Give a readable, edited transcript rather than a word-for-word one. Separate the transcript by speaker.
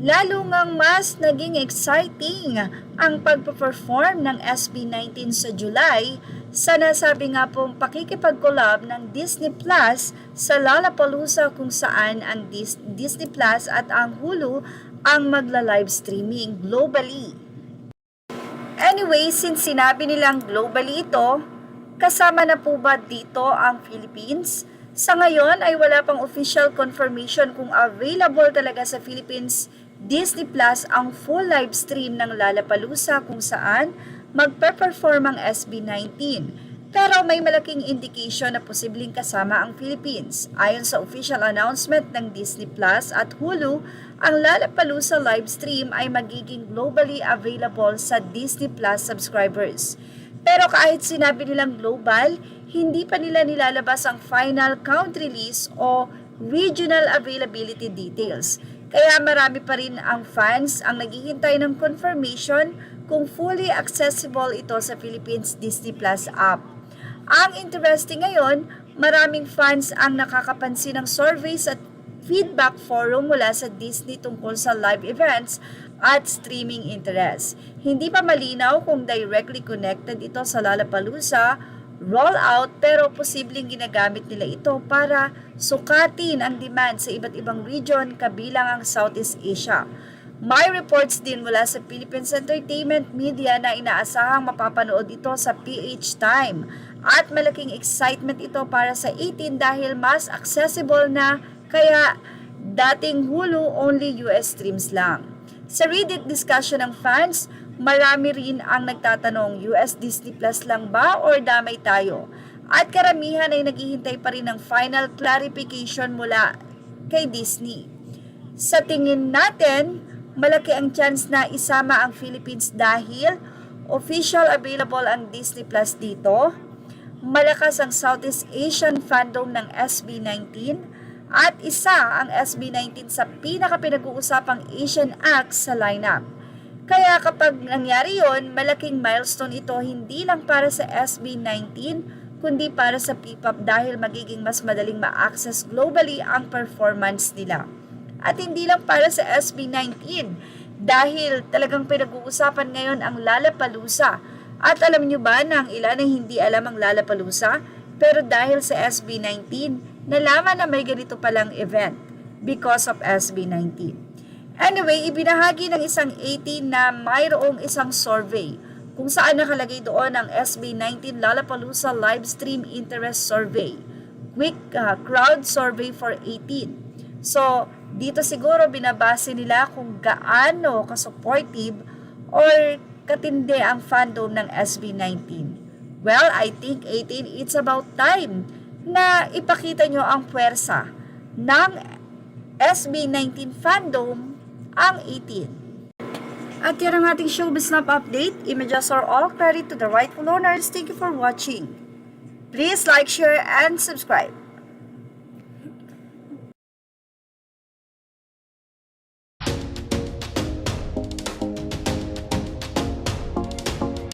Speaker 1: Lalo ngang mas naging exciting ang pagpo-perform ng SB19 sa July sa nasabi nga pong pakikipag-collab ng Disney Plus sa Lollapalooza kung saan ang Disney Plus at ang Hulu ang magla-live streaming globally. Anyway, since sinabi nilang globally ito, kasama na po ba dito ang Philippines? Sa ngayon ay wala pang official confirmation kung available talaga sa Philippines Disney Plus ang full live stream ng Lollapalooza kung saan magpe-perform ang SB19. Pero may malaking indication na posibleng kasama ang Philippines. Ayon sa official announcement ng Disney Plus at Hulu, ang Lollapalooza live stream ay magiging globally available sa Disney Plus subscribers. Pero kahit sinabi nilang global, hindi pa nila nilalabas ang final country list o regional availability details. Kaya marami pa rin ang fans ang naghihintay ng confirmation kung fully accessible ito sa Philippines Disney Plus app. Ang interesting ngayon, maraming fans ang nakakapansin ng surveys at feedback forum mula sa Disney tungkol sa live events at streaming interest. Hindi pa malinaw kung directly connected ito sa Lollapalooza rollout pero posibleng ginagamit nila ito para sukatin ang demand sa iba't ibang region kabilang ang Southeast Asia. May reports din mula sa Philippines Entertainment Media na inaasahang mapapanood ito sa PH Time at malaking excitement ito para sa 18 dahil mas accessible na kaya dating Hulu only US streams lang. Sa Reddit discussion ng fans, marami rin ang nagtatanong, US Disney Plus lang ba or damay tayo? At karamihan ay naghihintay pa rin ng final clarification mula kay Disney. Sa tingin natin, malaki ang chance na isama ang Philippines dahil official available ang Disney Plus dito, malakas ang Southeast Asian fandom ng SB19, at isa ang SB19 sa pinaka-pinag-uusapang Asian acts sa lineup. Kaya kapag nangyari yon, malaking milestone ito hindi lang para sa SB19, kundi para sa P-pop dahil magiging mas madaling ma-access globally ang performance nila. At hindi lang para sa SB19, dahil talagang pinag-uusapan ngayon ang Lollapalooza. At alam nyo ba na ang ilan ay hindi alam ang Lollapalooza? Pero dahil sa SB19, nalaman na may ganito palang event because of SB19. Anyway, ibinahagi ng isang 18 na mayroong isang survey kung saan nakalagay doon ang SB19 Lollapalooza Live Stream Interest Survey. Quick crowd survey for 18. So, dito siguro binabase nila kung gaano ka-supportive or katindi ang fandom ng SB19. Well, I think 18, it's about time na ipakita nyo ang puwersa ng SB19 fandom ang 18. At yan ang ating showbiz snap update. Images are all credit to the rightful owners. Thank you for watching. Please like, share, and subscribe.